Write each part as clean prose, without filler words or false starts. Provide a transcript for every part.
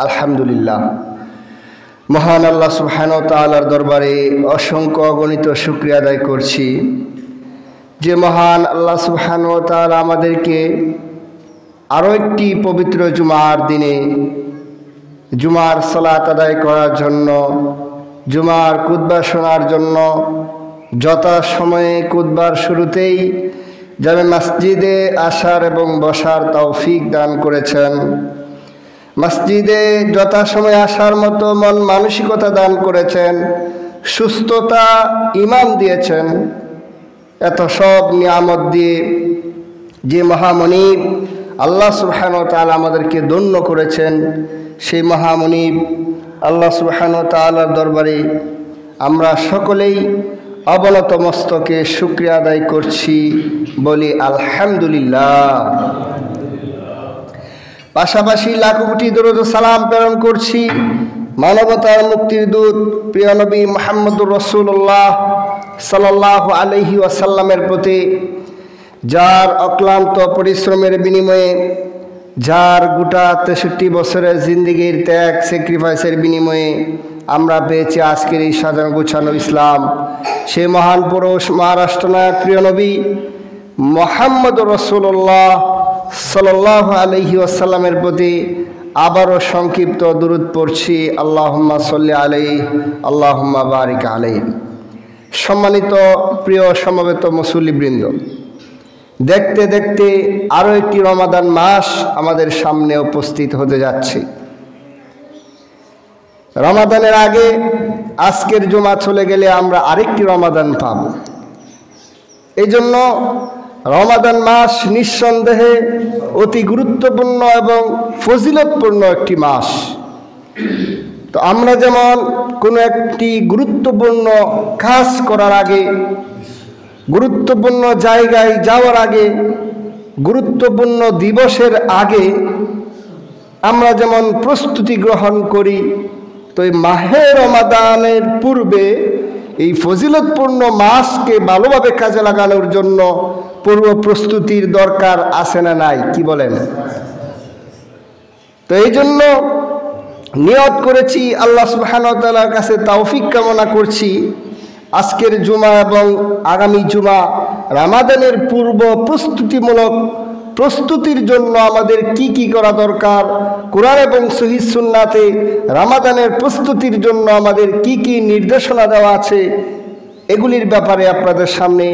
আলহামদুলিল্লাহ, মহান আল্লাহ সুবহানাহু ওয়া তাআলার দরবারে অসংখ্য অগণিত শুকরিয়া আদায় করছি যে মহান আল্লাহ সুবহানাহু ওয়া তাআলা আমাদেরকে আরও একটি পবিত্র জুমার দিনে জুমার সালাত আদায় করার জন্য, জুমার খুতবা শোনার জন্য যথাসময়ে খুতবার শুরুতেই জামে মসজিদে আসার এবং বসার তৌফিক দান করেছেন। মসজিদে যথাসময়ে আসার মতো মন মানসিকতা দান করেছেন, সুস্থতা, ঈমান দিয়েছেন। এত সব নিয়ামত দিয়ে যে মহামনিব আল্লাহ সুবহানাহু ওয়া তাআলা আমাদেরকে ধন্য করেছেন, সেই মহামনিব আল্লাহ সুবহানাহু ওয়া তাআলার দরবারে আমরা সকলেই অবনত মস্তকে শুকরিয়া আদায় করছি, বলি আলহামদুলিল্লাহ। পাশাপাশি লাখো কোটি দরুদ ও সালাম প্রেরণ করছি মানবতার মুক্তির দূত প্রিয় নবী মুহাম্মদুর রাসূলুল্লাহ সাল্লাল্লাহু আলাইহি ওয়াসাল্লামের প্রতি, যার অক্লান্ত পরিশ্রমের বিনিময়ে, যার গোটা 63 বছরের জিন্দেগির ত্যাগ স্যাক্রিফাইসের বিনিময়ে আমরা পেয়েছি আজকের এই সাজানো গোছানো ইসলাম। সেই মহান পুরুষ মহারাষ্ট্রনায়ক প্রিয় নবী মুহাম্মদুর রাসূলুল্লাহ সাল্লাল্লাহু আলাইহি ওয়াসাল্লামের প্রতি আবারও সংক্ষিপ্ত দুরূদ পড়ছি। আল্লাহুম্মা সাল্লি আলাইহি আল্লাহুম্মা বারিক আলাইহি। সম্মানিত প্রিয় সমবেত মুসল্লিবৃন্দ, দেখতে দেখতে আরও একটি রমাদান মাস আমাদের সামনে উপস্থিত হতে যাচ্ছে। রমাদানের আগে আজকের জুমা চলে গেলে আমরা আরেকটি রমাদান পাব। এই জন্য রমাদান মাস নিঃসন্দেহে অতি গুরুত্বপূর্ণ এবং ফজিলতপূর্ণ একটি মাস। তো আমরা যেমন কোনো একটি গুরুত্বপূর্ণ কাজ করার আগে, গুরুত্বপূর্ণ জায়গায় যাওয়ার আগে, গুরুত্বপূর্ণ দিবসের আগে আমরা যেমন প্রস্তুতি গ্রহণ করি, তো এই মাহে রমাদানের পূর্বে এই ফজিলতপূর্ণ মাসকে ভালোভাবে কাজে লাগানোর জন্য পূর্ব প্রস্তুতির দরকার আছে না নাই, কি বলেন? তো এই জন্য নিয়ত করেছি, আল্লাহ সুবহানাহু ওয়া তাআলার কাছে তৌফিক কামনা করছি, আজকের জুমা এবং আগামী জুমা রমাদানের পূর্ব প্রস্তুতির জন্য আমাদের কি কি করা দরকার, কোরআন এবং সহিহ সুন্নাতে রমাদানের প্রস্তুতির জন্য আমাদের কি কি নির্দেশনা দেওয়া আছে, এগুলির ব্যাপারে আপনাদের সামনে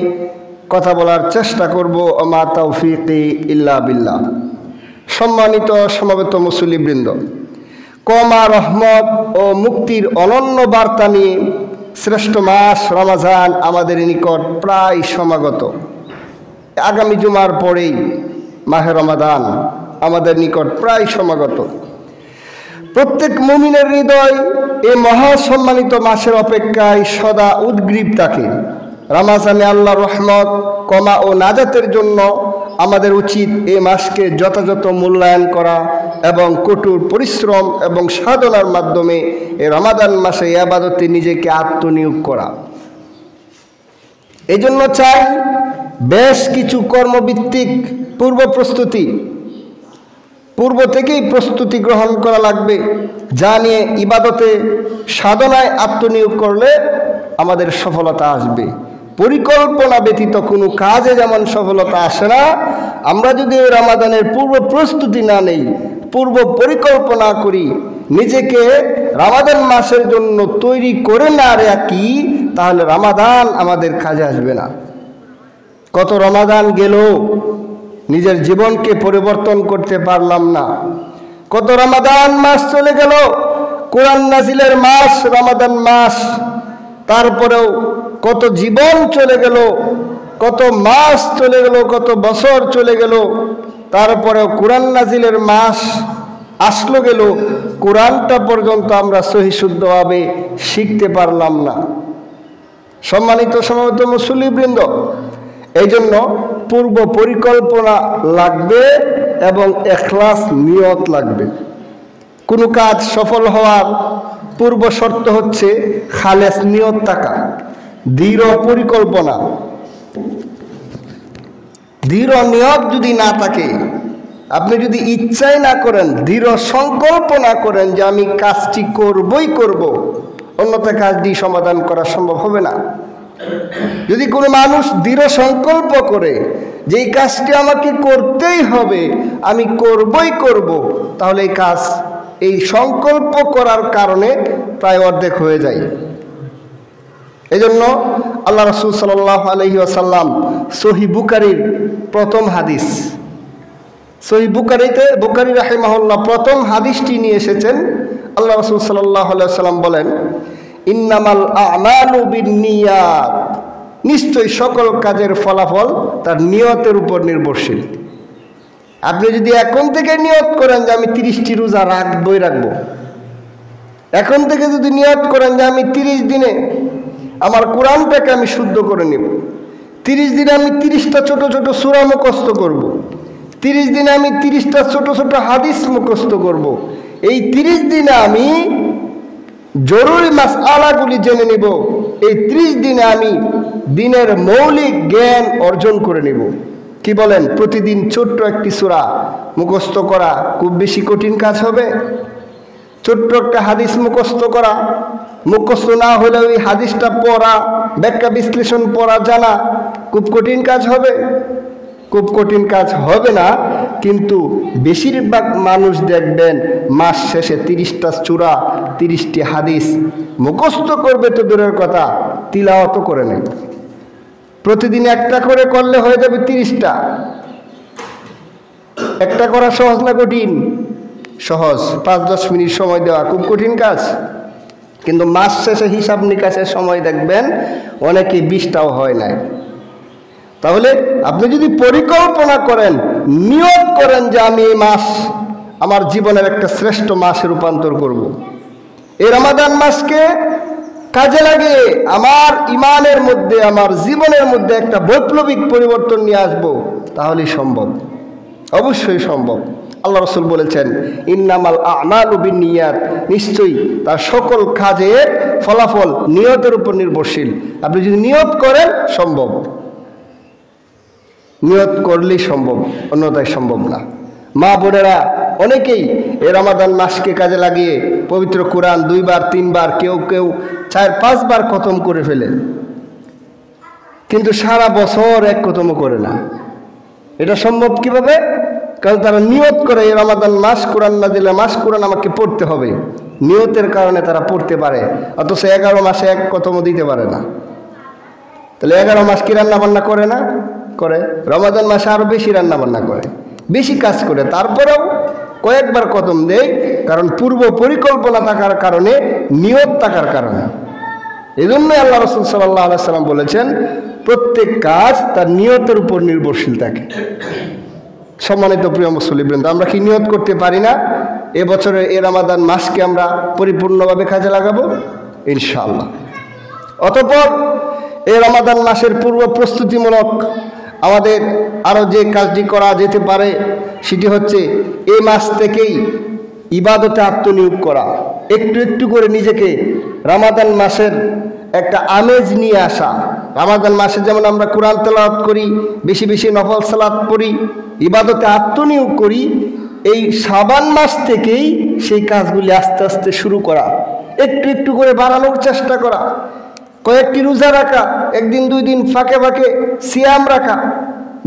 কথা বলার চেষ্টা করব। আমা তাওফীকি ইল্লা বিল্লাহ। সম্মানিত সমবেত মুসল্লিবৃন্দ, ক্ষমা, রহমত ও মুক্তির অনন্য বার্তা নিয়ে শ্রেষ্ঠ মাস রমজান আমাদের নিকট প্রায় সমাগত। আগামী জুমার পরেই মাহে রমাদান আমাদের নিকট প্রায় সমাগত। প্রত্যেক মুমিনের হৃদয় এই মহাসম্মানিত মাসের অপেক্ষায় সদা উদ্গ্রীব থাকে। রমজানে আল্লাহর রহমত, ক্ষমা ও নাজাতের জন্য আমাদের উচিত এই মাসকে যথাযথ মূল্যায়ন করা এবং কঠোর পরিশ্রম এবং সাধনার মাধ্যমে এই রমাদান মাসে ইবাদতে নিজেকে আত্মনিয়োগ করা। এই জন্য চাই বেশ কিছু কর্মভিত্তিক পূর্ব প্রস্তুতি, পূর্ব থেকেই প্রস্তুতি গ্রহণ করা লাগবে, যা নিয়ে ইবাদতে সাধনায় আত্মনিয়োগ করলে আমাদের সফলতা আসবে। পরিকল্পনা ব্যতীত কোনো কাজে যেমন সফলতা আসে না, আমরা যদি রমাদানের পূর্ব প্রস্তুতি না নেই, পূর্ব পরিকল্পনা করি, নিজেকে রমাদান মাসের জন্য তৈরি করে না রাখি, তাহলে রমাদান আমাদের কাজে আসবে না। কত রমাদান গেল, নিজের জীবনকে পরিবর্তন করতে পারলাম না। কত রমাদান মাস চলে গেল, কোরআন নাজিলের মাস রমাদান মাস, তারপরেও কত জীবন চলে গেল, কত মাস চলে গেল, কত বছর চলে গেল, তারপরেও কোরআন নাজিলের মাস আসলো গেল, কোরআনটা পর্যন্ত আমরা সহিশুদ্ধভাবে শিখতে পারলাম না। সম্মানিত সমবেত মুসল্লিবৃন্দ, এই জন্য পূর্ব পরিকল্পনা লাগবে এবং ইখলাস নিয়ত লাগবে। কোনো কাজ সফল হওয়ার পূর্ব শর্ত হচ্ছে খালেস নিয়ত থাকা, দৃঢ় পরিকল্পনা। দৃঢ় নিয়ত যদি না থাকে, আপনি যদি ইচ্ছাই না করেন, দৃঢ় সংকল্প না করেন যে আমি কাজটি করবই করব, অন্যথায় কাজটি সমাধান করা সম্ভব হবে না। যদি কোনো মানুষ দৃঢ় সংকল্প করে যে এই কাজটি আমাকে করতেই হবে, আমি করবই করব, তাহলে এই কাজ এই সংকল্প করার কারণে প্রায় অর্ধেক হয়ে যায়। এজন্য আল্লাহ রাসূল সাল্লাল্লাহু আলাইহি ওয়াসাল্লাম সহিহ বুখারীর প্রথম হাদিস, সহিহ বুখারী রাহিমাহুল্লাহ প্রথম হাদিসটি নিয়ে এসেছেন। আল্লাহ রাসূল সাল্লাল্লাহু আলাইহি ওয়াসাল্লাম বলেন, ইন্নামাল আ'মালু বিন্নিয়াত, নিশ্চয়ই সকল কাজের ফলাফল তার নিয়তের উপর নির্ভরশীল। আপনি যদি এখন থেকে নিয়ত করেন যে আমি 30টি রোজা রাখবো, এখন থেকে যদি নিয়ত করেন যে আমি 30 দিনে আমার কোরআনটাকে আমি শুদ্ধ করে নেব, 30 দিনে আমি 30টা ছোট ছোট সূরা মুখস্থ করব, 30 দিনে আমি 30টা ছোট ছোট হাদিস মুখস্থ করব, এই 30 দিনে আমি জরুরি মাসআলাগুলি জেনে নিব, এই 30 দিনে আমি দিনের মৌলিক জ্ঞান অর্জন করে নেব। কি বলেন? প্রতিদিন ছোট্ট একটি সূরা মুখস্থ করা খুব বেশি কঠিন কাজ হবে? ছোট্ট একটা হাদিস মুখস্থ করা, মুখস্থ না হলে ওই হাদিসটা পড়া, ব্যাখ্যা বিশ্লেষণ পড়া জানা খুব কঠিন কাজ হবে? খুব কঠিন কাজ হবে না। কিন্তু বেশিরভাগ মানুষ দেখবেন মাস শেষে 30টা সূরা 30টি হাদিস মুখস্থ করবে তো দূরের কথা, তিলাওয়াতও করে নেয়। প্রতিদিন একটা করে করলে হয়ে যাবে 30টা। একটা করা সহজ না কঠিন? সহজ। 5-10 মিনিট সময় দেওয়া খুব কঠিন কাজ, কিন্তু মাস শেষে হিসাব নিকাশের সময় দেখবেন অনেকে 20টাও হয় নাই। তাহলে আপনি যদি পরিকল্পনা করেন, নিয়ত করেন যে আমি এই মাস আমার জীবনের একটা শ্রেষ্ঠ মাসে রূপান্তর করব, এই রমাদান মাসকে কাজে লাগিয়ে আমার ইমানের মধ্যে, আমার জীবনের মধ্যে একটা বৈপ্লবিক পরিবর্তন নিয়ে আসবো, তাহলেই সম্ভব, অবশ্যই সম্ভব। আল্লাহ রাসূল বলেছেন, ইন্নামাল আ'মালু বিন্নিয়াত, নিশ্চয়ই তার সকল কাজের ফলাফল নিয়তের উপর নির্ভরশীল। আপনি যদি নিয়ত করেন সম্ভব, নিয়ত করলেই সম্ভব, অন্যথায় সম্ভব না। মা বোনেরা অনেকেই এই রমাদান মাসকে কাজে লাগিয়ে পবিত্র কোরআন 2বার 3বার, কেউ কেউ 4-5 বার খতম করে ফেলে, কিন্তু সারা বছর এক খতমও করে না। এটা সম্ভব কিভাবে? কারণ তারা নিয়ত করে এই রমাদান মাস কোরআন নাজিলের মাস, কোরআন আমাকে পড়তে হবে, নিয়তের কারণে তারা পড়তে পারে, অথচ 11 মাসে এক খতমও দিতে পারে না। তাহলে 11 মাস কি রান্না বান্না করে না? করে। রমাদান মাসে আরো বেশি রান্না বান্না করে, বেশি কাজ করে, তারপরেও কয়েকবার খতম দেয়, কারণ পূর্ব পরিকল্পনা থাকার কারণে, নিয়ত থাকার কারণে। এই জন্যই আল্লাহ রাসূল সাল্লাল্লাহু আলাইহি ওয়াসাল্লাম বলেছেন, প্রত্যেক কাজ তার নিয়তের উপর নির্ভরশীল থাকে। সম্মানিত প্রিয় মুসল্লিবৃন্দ, আমরা কি নিয়ত করতে পারি না এবছরে এই রমাদান মাসকে আমরা পরিপূর্ণভাবে কাজে লাগাবো? ইনশাআল্লাহ। অতঃপর এই রমাদান মাসের পূর্ব প্রস্তুতিমূলক আমাদের আরও যে কাজটি করা যেতে পারে, সেটি হচ্ছে এই মাস থেকেই ইবাদতে আত্মনিয়োগ করা, একটু একটু করে নিজেকে রমাদান মাসের একটা আমেজ নিয়ে আসা। রমাদান মাসে যেমন আমরা কোরআন তেলাওয়াত করি, বেশি বেশি নফল সালাত পড়ি, ইবাদতে আত্মনিয়োগ করি, এই শাবান মাস থেকেই সেই কাজগুলি আস্তে আস্তে শুরু করা, একটু একটু করে বাড়ানোর চেষ্টা করা। কয়েকটি রোজা রাখা, 1 দিন 2 দিন ফাঁকে ফাঁকে সিয়াম রাখা,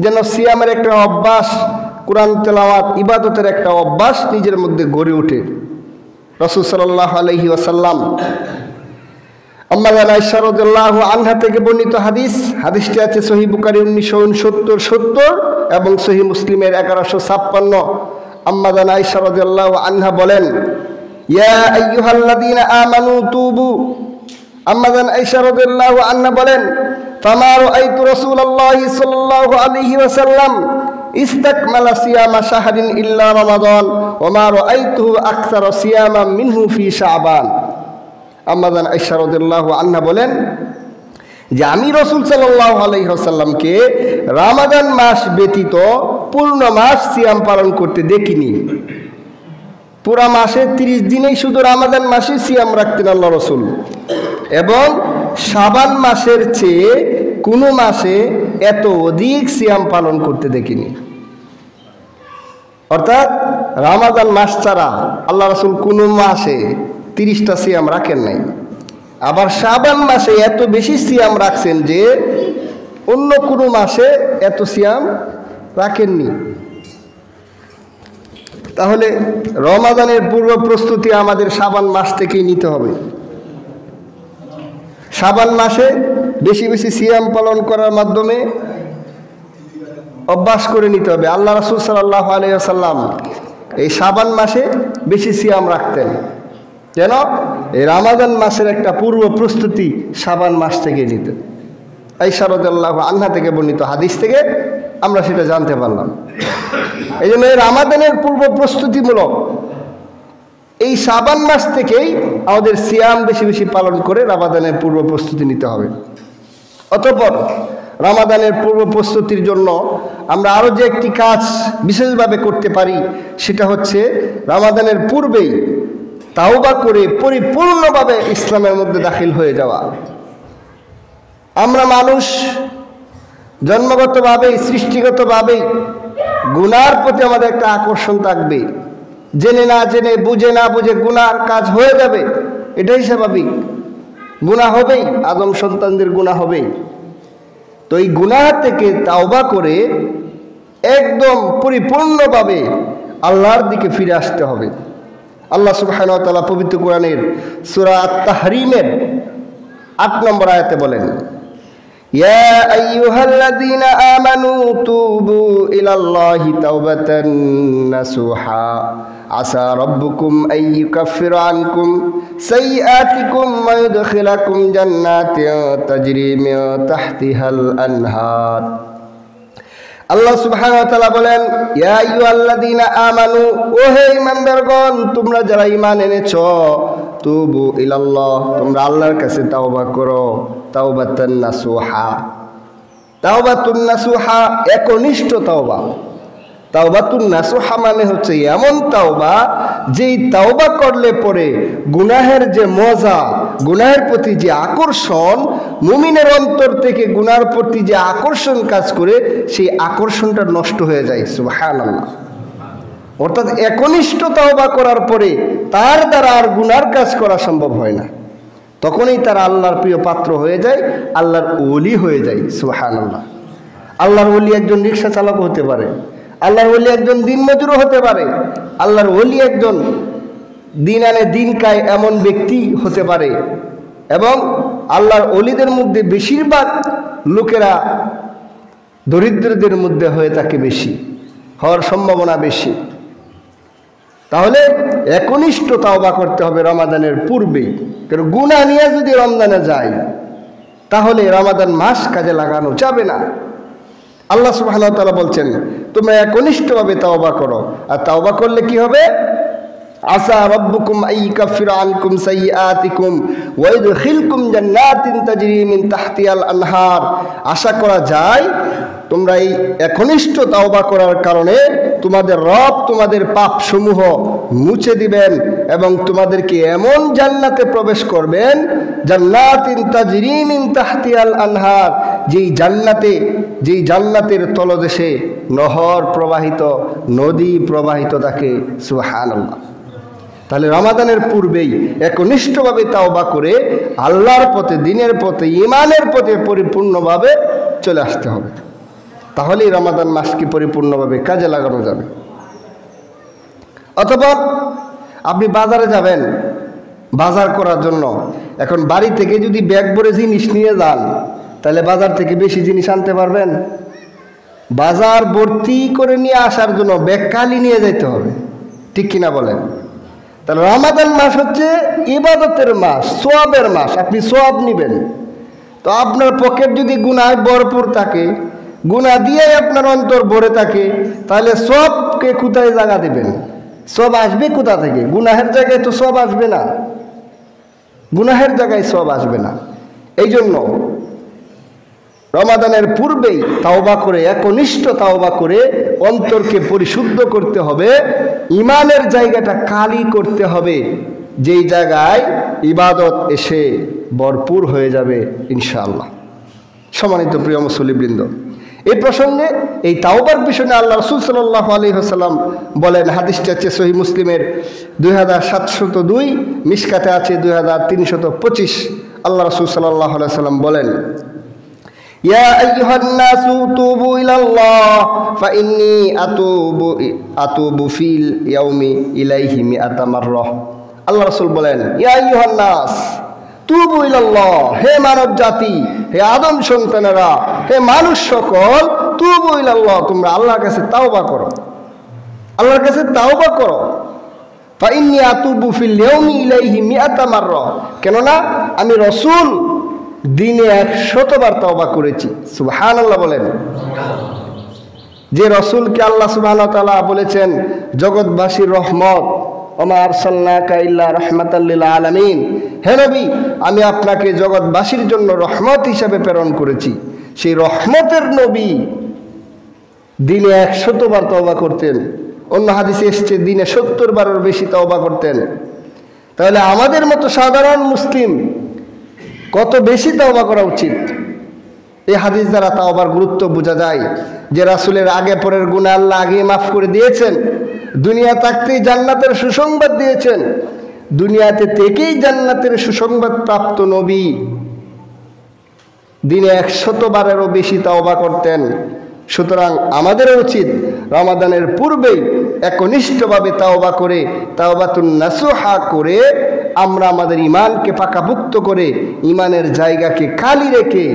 যেন সিয়ামের একটা অভ্যাস, কোরআন তেলাওয়াত ইবাদতের একটা অভ্যাস নিজের মধ্যে গড়ে ওঠে। রাসূল সাল্লাল্লাহু আলাইহি ওয়াসাল্লাম আম্মা আয়েশা রাদিয়াল্লাহু আনহা থেকে বর্ণিত হাদিস, হাদিসটি আছে সহিহ বুখারী 1969 এবং সহিহ মুসলিমের 1156। আম্মা আয়েশা রাদিয়াল্লাহু আনহা বলেন, ইয়া আইয়ুহাল্লাযীনা আমানু তুবু। আম্মা আয়েশা রাদিয়াল্লাহু আনহা বলেন, ফামা রাআইতু রাসূলুল্লাহি সাল্লাল্লাহু আলাইহি ওয়াসাল্লাম ইস্তাকমালা সিয়ামা শাহরিন ইল্লা রমাদান ওয়া মা রাআইতুহু আকসারা সিয়ামান মিনহু ফি শাবান। আম্মা আয়েশা রাদিয়াল্লাহু আনহা বলেন যে আমি রাসূল সাল্লাল্লাহু আলাইহি ওয়াসাল্লামকে রমাদান মাস ব্যতীত পূর্ণ মাস সিয়াম পালন করতে দেখিনি। পুরা মাসে 30 দিনেই শুধু রমাদান মাসে সিয়াম রাখতেন আল্লাহ রাসূল, এবং শাবান মাসের চেয়ে কোনো মাসে এত অধিক সিয়াম পালন করতে দেখিনি। অর্থাৎ রমাদান মাস ছাড়া আল্লাহ রাসূল কোন মাসে 30টা সিয়াম রাখেন নাই। আবার শাবান মাসে এত বেশি সিয়াম রাখছেন যে অন্য কোনো মাসে এত সিয়াম রাখেননি। তাহলে রমাদানের পূর্ব প্রস্তুতি আমাদের শাবান মাস থেকেই নিতে হবে। শাবান মাসে বেশি বেশি সিয়াম পালন করার মাধ্যমে অভ্যাস করে নিতে হবে। আল্লাহ রাসূল সাল্লাল্লাহু আলাইহি ওয়াসাল্লাম এই শাবান মাসে বেশি সিয়াম রাখতেন, যেন এই রমাদান মাসের একটা পূর্ব প্রস্তুতি শাবান মাস থেকে নিতেন। আয়েশা রাদিয়াল্লাহু আনহা থেকে বর্ণিত হাদিস থেকে আমরা সেটা জানতে পারলাম। এই জন্য এই রমাদানের পূর্ব প্রস্তুতিমূলক এই শাবান মাস থেকেই আমাদের সিয়াম বেশি বেশি পালন করে রমাদানের পূর্ব প্রস্তুতি নিতে হবে। অতঃপর রমাদানের পূর্ব প্রস্তুতির জন্য আমরা আরও যে একটি কাজ বিশেষভাবে করতে পারি, সেটা হচ্ছে রমাদানের পূর্বেই তাওবা করে পরিপূর্ণভাবে ইসলামের মধ্যে দাখিল হয়ে যাওয়া। আমরা মানুষ জন্মগতভাবেই সৃষ্টিগতভাবেই গুনার প্রতি আমাদের একটা আকর্ষণ থাকবে। জেনে না জেনে, বুঝে না বুঝে গুনার কাজ হয়ে যাবে, এটাই স্বাভাবিক। গুনাহ হবেই, আদম সন্তানদের গুনাহ হবেই। তো এই গুনাহ থেকে তাওবা করে একদম পরিপূর্ণভাবে আল্লাহর দিকে ফিরে আসতে হবে। আল্লাহ সুবহানাহু ওয়া তাআলা পবিত্র কোরআনের সূরা আত-তাহরীমের 8 নম্বর আয়াতে বলেন, ইয়া আইয়ুহাল্লাযীনা আমানু তুবু ইলাল্লাহি তাওবাতান নাসুহা আসা রাব্বুকুম আন ইউকাফফিরা আনকুম সাইয়্যাতিকুম ওয়া ইউদখিলাকুম জান্নাতিন তাজরি মিন তাহতিহাল আনহার। আল্লাহ সুবহানাহু ওয়া তাআলা বলেন, ইয়া আইয়ুহাল্লাযীনা আমানু, ও হে ঈমানদারগণ, তোমরা যারা ঈমান এনেছো, তুবু ইলাল্লাহ, তোমরা আল্লাহর কাছে তাওবা করো। তাওবাতান নাসুহা, তাওবাতুন নাসুহা একনিষ্ঠ তাওবা। তাওবাতুন নাসুহা মানে হচ্ছে এমন তাওবা যেই তাওবা করলে পরে গুনাহের যে মজা, গুনাহের প্রতি যে আকর্ষণ, মুমিনের অন্তর থেকে গুনার প্রতি যে আকর্ষণ কাজ করে, সেই আকর্ষণটা নষ্ট হয়ে যায়। সুবহানাল্লাহ। অর্থাৎ একনিষ্ঠ তাওবা করার পরে তার দ্বারা আর গুনার কাজ করা সম্ভব হয় না, তখনই তারা আল্লাহর প্রিয় পাত্র হয়ে যায়, আল্লাহর ওলি হয়ে যায়। সুবহানাল্লাহ। আল্লাহর ওলি একজন রিক্সা চালক হতে পারে, আল্লাহর ওলি একজন দিনমজুরও হতে পারে, আল্লাহর ওলি একজন দিন আনে দিন খায় এমন ব্যক্তি হতে পারে। এবং আল্লাহর ওলিদের মধ্যে বেশিরভাগ লোকেরা দরিদ্রদের মধ্যে হয়ে থাকে, বেশি হওয়ার সম্ভাবনা বেশি। তাহলে একনিষ্ঠ তাওবা করতে হবে রমাদানের পূর্বেই। কারণ গুনাহ নিয়ে যদি রমজানে যায় তাহলে রমাদান মাস কাজে লাগানো যাবে না। আল্লাহ সুবহানাহু ওয়া তাআলা বলছেন, তোমরা একনিষ্ঠভাবে তাওবা করো। আর তাওবা করলে কি হবে? আসা রাব্বুকুম আন ইউকাফিরা আনকুম সাইয়্যাতিকুম ওয়া ইউদখিলকুম জান্নাতিন তাজরি মিন তাহতিহাল আনহার। আশা করা যায় তোমরা এই একনিষ্ঠ তাওবা করার কারণে তোমাদের রব তোমাদের পাপসমূহ মুছে দিবেন এবং তোমাদেরকে এমন জান্নাতে প্রবেশ করবেন, জান্নাতিন তাজরি মিন তাহতিহাল আনহার, যেই জান্নাতের তলদেশে নহর প্রবাহিত, নদী প্রবাহিত থাকে। সুবহানাল্লাহ। তাহলে রমাদানের পূর্বেই একনিষ্ঠভাবে তাওবা করে আল্লাহর পথে, দিনের পথে, ঈমানের পথে পরিপূর্ণভাবে চলে আসতে হবে। তাহলেই রমাদান মাসকে পরিপূর্ণভাবে কাজে লাগানো যাবে। অথবা আপনি বাজারে যাবেন বাজার করার জন্য, এখন বাড়ি থেকে যদি ব্যাগ ভরে জিনিস নিয়ে যান তাহলে বাজার থেকে বেশি জিনিস আনতে পারবেন? বাজার ভর্তি করে নিয়ে আসার জন্য ব্যাগ খালি নিয়ে যেতে হবে, ঠিক কিনা বলেন? তাহলে রমাদান মাস হচ্ছে ইবাদতের মাস, সওয়াবের মাস। আপনি সওয়াব নেবেন। তো আপনার পকেট যদি গুনাহে ভরপুর থাকে, গুনাহ দিয়ে আপনার অন্তর ভরে থাকে, তাহলে সওয়াবকে কোথায় জায়গা দেবেন? সওয়াব আসবে কোথা থেকে? গুনাহের জায়গায় তো সওয়াব আসবে না, গুনাহের জায়গায় সওয়াব আসবে না। এই জন্য রমাদানের পূর্বেই তাওবা করে, একনিষ্ঠ তাওবা করে অন্তরকে পরিশুদ্ধ করতে হবে, ঈমানের জায়গাটা খালি করতে হবে, যেই জায়গায় ইবাদত এসে ভরপুর হয়ে যাবে ইনশাআল্লাহ। সম্মানিত প্রিয় মুসল্লিবৃন্দ, এই প্রসঙ্গে এই তাওবার বিষয়ে আল্লাহ রাসূল সাল্লাল্লাহু আলাইহি ওয়াসাল্লাম বলেন, হাদিসটি আছে সহিহ মুসলিমের 2702, মিশকাতে আছে 2325। আল্লাহ রাসূল সাল্লাল্লাহু আলাইহি ওয়াসাল্লাম বলেন, ইয়া আইয়ুহান নাসু তুবু ইলাল্লাহ ফাইন্নী আতুবু ফিল ইয়াউমি ইলাইহি মিআতা মাররাহ। আল্লাহ রাসূল বলেন, ইয়া আইয়ুহান নাস তুবু ইলাল্লাহ, হে মানব জাতি, হে আদম সন্তানেরা, হে মানুষ সকল, তুবু ইলাল্লাহ, তোমরা আল্লাহর কাছে তাওবা করো, আল্লাহর কাছে তাওবা করো। ফাইন্নী আতুবু ফিল ইয়াউমি ইলাইহি মিআতা মাররাহ, কেননা আমি রাসূল দিনে 100 বার তাওবা করেছি। সুবহানাল্লাহ বলেন। যে রাসূলকে আল্লাহ সুবহানাহু ওয়া তাআলা বলেছেন জগৎবাসীর রহমত, ওমা আরসালনাকা ইল্লা রাহমাতাল লিল আলামিন, হে নবী আমি আপনাকে জগৎবাসীর জন্য রহমত হিসাবে প্রেরণ করেছি, সেই রহমতের নবী দিনে 100 বার তওবা করতেন। অন্য হাদিসে এসেছে দিনে 70 বারের বেশি তওবা করতেন। তাহলে আমাদের মতো সাধারণ মুসলিম কত বেশি তওবা করা উচিত? এই হাদিস দ্বারা তাওবার গুরুত্ব বোঝা যায় যে রাসূলের আগে পরের গুনাহ আল্লাহ আগে মাফ করে দিয়েছেন, দুনিয়া থাকতেই জান্নাতের সুসংবাদ দিয়েছেন, দুনিয়াতে থেকেই জান্নাতের সুসংবাদ প্রাপ্ত নবী দিনে 100 বারেরও বেশি তাওবা করতেন। সুতরাং আমাদেরও উচিত রমাদানের পূর্বেই একনিষ্ঠভাবে তাওবা করে, তাওবাতুন নাসুহা করে আমরা আমাদের ঈমানকে পাকাভুক্ত করে, ঈমানের জায়গাকে খালি রেখে,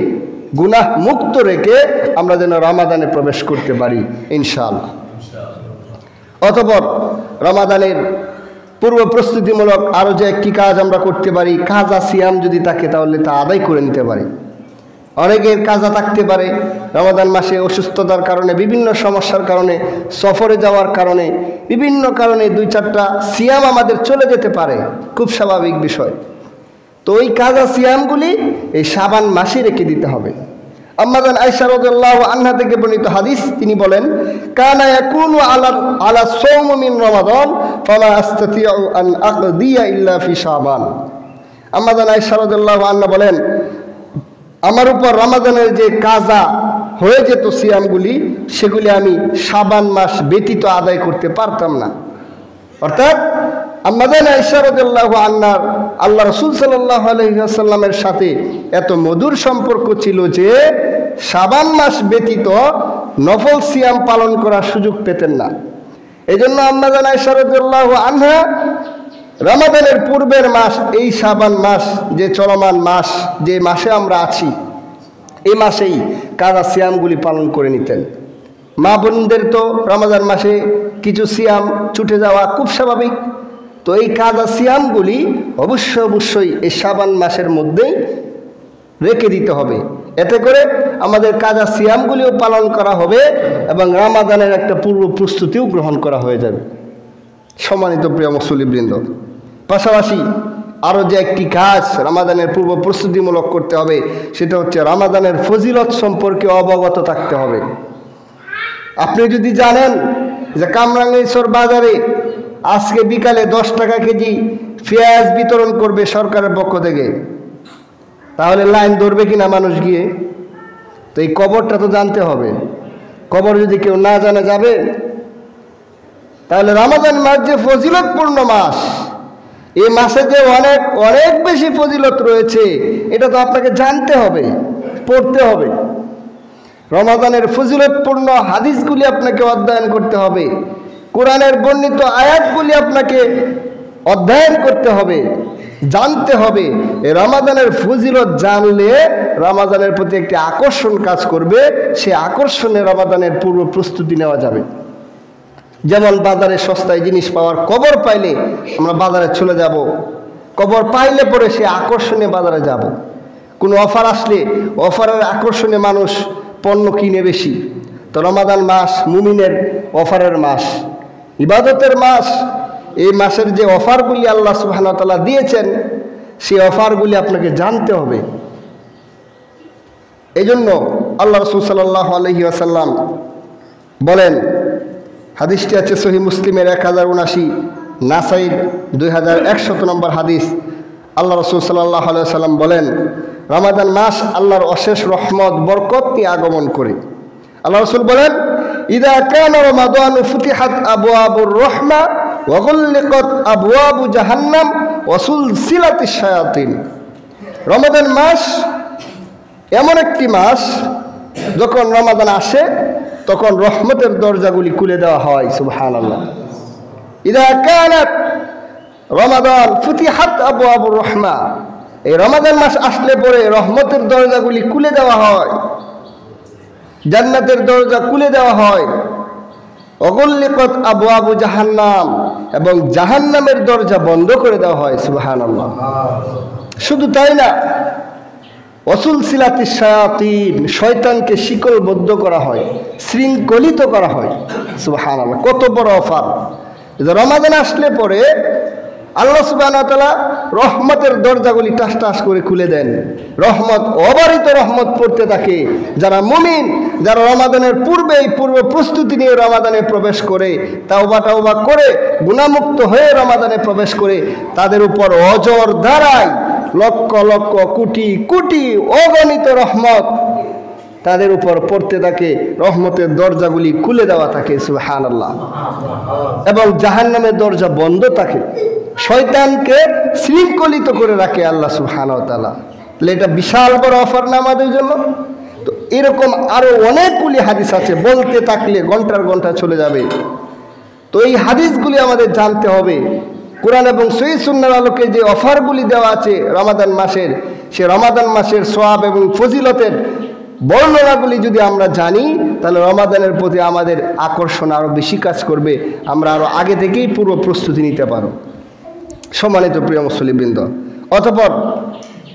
গুনাহ মুক্ত রেখে আমরা যেন রমাদানে প্রবেশ করতে পারি ইনশাআল্লাহ। অতঃপর রমাদানের পূর্ব প্রস্তুতিমূলক আরও যে একটি কাজ আমরা করতে পারি, কাজা সিয়াম যদি থাকে তাহলে তা আদায় করে নিতে পারি। অনেকের কাজা থাকতে পারে রমাদান মাসে অসুস্থতার কারণে, বিভিন্ন সমস্যার কারণে, সফরে যাওয়ার কারণে, বিভিন্ন কারণে 2-4টা সিয়াম আমাদের চলে যেতে পারে, খুব স্বাভাবিক বিষয়। তো ওই কাজা সিয়ামগুলি এই শাবান মাসে রেখে দিতে হবে। আম্মাজান আয়েশা রাদিয়াল্লাহু আনহা থেকে বর্ণিত হাদিস, তিনি বলেন, কানা ইয়াকুনু আলা সাওম মিন রমাদান ফালা আস্তাতিউ আন আকদিয়া ইল্লা ফি শাবান। আম্মাজান আয়েশা রাদিয়াল্লাহু আনহা বলেন, আমার উপর রমাদানের যে কাজা হয়ে যেত সিয়ামগুলি, সেগুলি আমি শাবান মাস ব্যতীত আদায় করতে পারতাম না। অর্থাৎ আম্মাজান আয়েশা রাদিয়াল্লাহু আনহার আল্লাহ রাসূল সাল্লাল্লাহু আলাইহি ওয়াসাল্লামের সাথে এত মধুর সম্পর্ক ছিল যে শাবান মাস ব্যতীত নফল সিয়াম পালন করার সুযোগ পেতেন না। এজন্য আম্মাজান আয়েশা রাদিয়াল্লাহু আনহা রমাদানের পূর্বের মাস, এই শাবান মাস যে চলমান মাস, যে মাসে আমরা আছি, এই মাসেই কাজা সিয়ামগুলি পালন করে নিতেন। মা বোনদের তো রমাদান মাসে কিছু সিয়াম ছুটে যাওয়া খুব স্বাভাবিক। তো এই কাজা সিয়ামগুলি অবশ্যই এই শাবান মাসের মধ্যেই রেখে দিতে হবে। এতে করে আমাদের কাজা সিয়ামগুলিও পালন করা হবে এবং রমাদানের একটা পূর্ব প্রস্তুতিও গ্রহণ করা হয়ে যাবে। সম্মানিত প্রিয় মুসল্লিবৃন্দ, পাশাপাশি আরও যে একটি কাজ রমাদানের পূর্ব প্রস্তুতিমূলক করতে হবে, সেটা হচ্ছে রমাদানের ফজিলত সম্পর্কে অবগত থাকতে হবে। আপনি যদি জানেন যে কামরাঙ্গীরচর বাজারে আজকে বিকালে 10 টাকা কেজি পেঁয়াজ বিতরণ করবে সরকারের পক্ষ থেকে, তাহলে লাইন ধরবে কিনা মানুষ গিয়ে? তো এই খবরটা তো জানতে হবে। খবর যদি কেউ না জানে যাবে? তাহলে রমাদান মাস যে ফজিলতপূর্ণ মাস, এই মাসে যে অনেক বেশি ফজিলত রয়েছে, এটা তো আপনাকে জানতে হবে, পড়তে হবে। রমাদানের ফজিলতপূর্ণ হাদিসগুলি আপনাকে অধ্যয়ন করতে হবে, কোরআনের বর্ণিত আয়াতগুলি আপনাকে অধ্যয়ন করতে হবে, জানতে হবে। এই রমাদানের ফজিলত জানলে রমাদানের প্রতি একটি আকর্ষণ কাজ করবে, সে আকর্ষণে রমাদানের পূর্ব প্রস্তুতি নেওয়া যাবে। যেমন বাজারে সস্তায় জিনিস পাওয়ার খবর পাইলে আমরা বাজারে চলে যাব, খবর পাইলে পরে সে আকর্ষণে বাজারে যাব। কোনো অফার আসলে অফারের আকর্ষণে মানুষ পণ্য কিনে বেশি। তো রমাদান মাস মুমিনের অফারের মাস, ইবাদতের মাস। এই মাসের যে অফারগুলি আল্লাহ সুবহানাহু ওয়া তাআলা দিয়েছেন, সেই অফারগুলি আপনাকে জানতে হবে। এই জন্য আল্লাহ রাসূল সাল্লাল্লাহু আলাইহি ওয়াসাল্লাম বলেন, হাদিসটি আছে সহিহ মুসলিমের 1079, নাসাইর 2100 নম্বর হাদিস। আল্লাহ রাসূল সাল্লাল্লাহু আলাইহি ওয়াসাল্লাম বলেন, রমাদান মাস আল্লাহর অশেষ রহমত বরকত নিয়ে আগমন করে। আল্লাহ রাসূল বলেন, ইযা কানা রমাদানু ফুতিহাত আবওয়াবুর রাহমা ওয়া গুল্লিকাত আবওয়াবু জাহান্নাম ওয়া সুলসিলাতিশ শায়াতিন। রমাদান মাস এমন একটি মাস, যখন রমাদান আসে তখন রহমতের দরজাগুলি খুলে দেওয়া হয়। সুবহানাল্লাহ। ইযা কানাত রমাদান ফুতিহাত আবওয়াবুর রাহমা, এই রমাদান মাস আসলে পরে রহমতের দরজাগুলি খুলে দেওয়া হয়, জান্নাতের দরজা খুলে দেওয়া হয়। অগুল্লিকাত আবওয়াবু জাহান্নাম, এবং জাহান্নামের দরজা বন্ধ করে দেওয়া হয়। সুবহানাল্লাহ। শুধু তাই না, ওয়াসুলসিলাতিশ শায়াতিন, শয়তানকে শিকলবদ্ধ করা হয়, শৃঙ্খলিত করা হয়। সুবহানাল্লাহ। কত বড় অফার! রমাদান আসলে পরে আল্লাহ সুবহানাহু ওয়া তাআলা রহমতের দরজাগুলি টাস টাস করে খুলে দেন। রহমত, অবারিত রহমত পড়তে থাকে। যারা মুমিন, যারা রমাদানের পূর্বেই পূর্ব প্রস্তুতি নিয়ে রমাদানে প্রবেশ করে, তাওবা করে গুনাহমুক্ত হয়ে রমাদানে প্রবেশ করে, তাদের উপর অজর ধারায় লক্ষ লক্ষ কোটি কোটি অগণিত রহমত তাদের উপর পড়তে থাকে। রহমতের দরজাগুলি খুলে দেওয়া থাকে। সুবহানাল্লাহ। এবং জাহান্নামের দরজা বন্ধ থাকে, শয়তানকে শৃঙ্খলিত করে রাখে আল্লাহ সুবহানাহু ওয়া তাআলা। এটা বিশাল বড় অফার না আমাদের জন্য? তো এরকম আরো অনেকগুলি হাদিস আছে, বলতে থাকলে ঘন্টার ঘন্টা চলে যাবে। তো এই হাদিসগুলি আমাদের জানতে হবে। কোরআন এবং সহিহ সুন্নাহর আলোকে যে অফারগুলি দেওয়া আছে রমাদান মাসের, সে রমাদান মাসের সওয়াব এবং ফজিলতের বর্ণনাগুলি যদি আমরা জানি, তাহলে রমাদানের প্রতি আমাদের আকর্ষণ আরও বেশি কাজ করবে। আমরা আরও আগে থেকেই পূর্ব প্রস্তুতি নিতে পারব। সম্মানিত প্রিয় মুসল্লিবৃন্দ, অতঃপর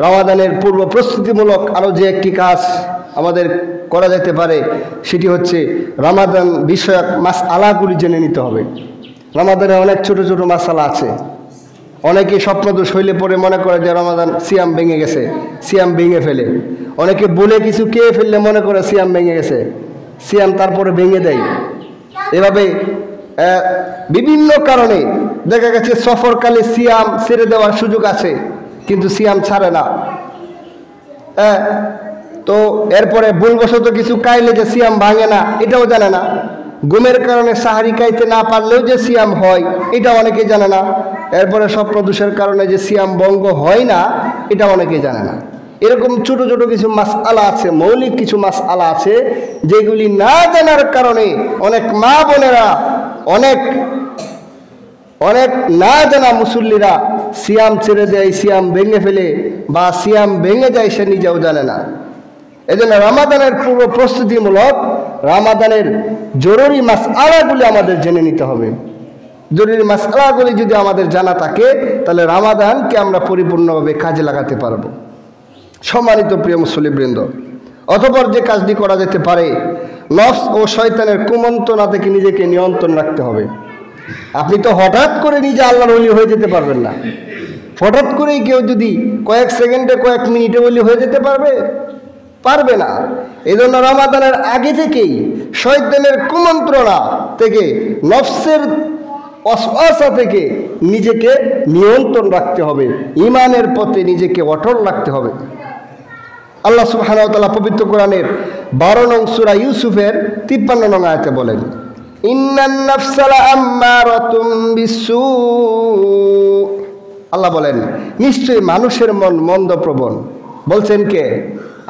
রমাদানের পূর্ব প্রস্তুতিমূলক আরও যে একটি কাজ আমাদের করা যেতে পারে, সেটি হচ্ছে রমাদান বিষয়ক মাসআলাগুলি জেনে নিতে হবে। রমাদানে অনেক ছোট ছোট মাসআলা আছে। অনেকে স্বপ্নদোষ হইলে পরে মনে করে যে রমাদান সিয়াম ভেঙে গেছে, সিয়াম ভেঙে ফেলে। অনেকে বলে কিছু খেয়ে ফেললে মনে করে সিয়াম ভেঙে গেছে, সিয়াম তারপরে ভেঙে দেয়। এভাবে বিভিন্ন কারণে দেখা গেছে সফরকালে সিয়াম ছেড়ে দেওয়ার সুযোগ আছে, কিন্তু সিয়াম ছাড়ে না। তো এরপরে ভুলবশত কিছু খাইলে যে সিয়াম ভাঙে না, এটাও জানে না। ঘুমের কারণে সাহারি খাইতে না পারলেও যে সিয়াম হয়, এটা অনেকে জানে না। এরপরে স্বপ্নদোষের কারণে যে সিয়াম ভঙ্গ হয় না, এটা অনেকে জানে না। এরকম ছোট ছোট কিছু মাসআলা আছে, মৌলিক কিছু মাসআলা আছে, যেগুলি না জানার কারণে অনেক মা বোনেরা, অনেক না জানা মুসল্লিরা সিয়াম ছেড়ে দেয়, সিয়াম ভেঙে ফেলে, বা সিয়াম ভেঙে যায় সে নিজেও জানে না। এজন্য রমাদানের পূর্ব প্রস্তুতিমূলক রমাদানের জরুরি মাসআলাগুলি আমাদের জেনে নিতে হবে। জরুরি মাসআলাগুলি যদি আমাদের জানা থাকে, তাহলে রমাদানকে আমরা পরিপূর্ণভাবে কাজে লাগাতে পারব। সম্মানিত প্রিয় মুসল্লিবৃন্দ, অতঃপর যে কাজটি করা যেতে পারে, নফস ও শয়তানের কুমন্ত্রণা থেকে নিজেকে নিয়ন্ত্রণ রাখতে হবে। আপনি তো হঠাৎ করে নিজে আল্লাহর ওলি হয়ে যেতে পারবেন না। হঠাৎ করেই কেউ যদি কয়েক সেকেন্ডে কয়েক মিনিটে ওলি হয়ে যেতে পারবে না। এই জন্য রমাদানের আগে থেকেই শয়তানের কুমন্ত্রণা থেকে, নফসের ওয়াসওয়াসা থেকে নিজেকে নিয়ন্ত্রণ রাখতে হবে। ঈমানের পথে নিজেকে অটল রাখতে হবে। আল্লাহ সুবহানাহু ওয়া তাআলা পবিত্র কোরআনের 12 নং সূরা ইউসুফের 53 নং আয়াতে বলেন, ইন্নান নাফসা লাআম্মারাতুম বিসসু। আল্লাহ বলেন, নিশ্চয়ই মানুষের মন মন্দপ্রবণ। বলছেন কে?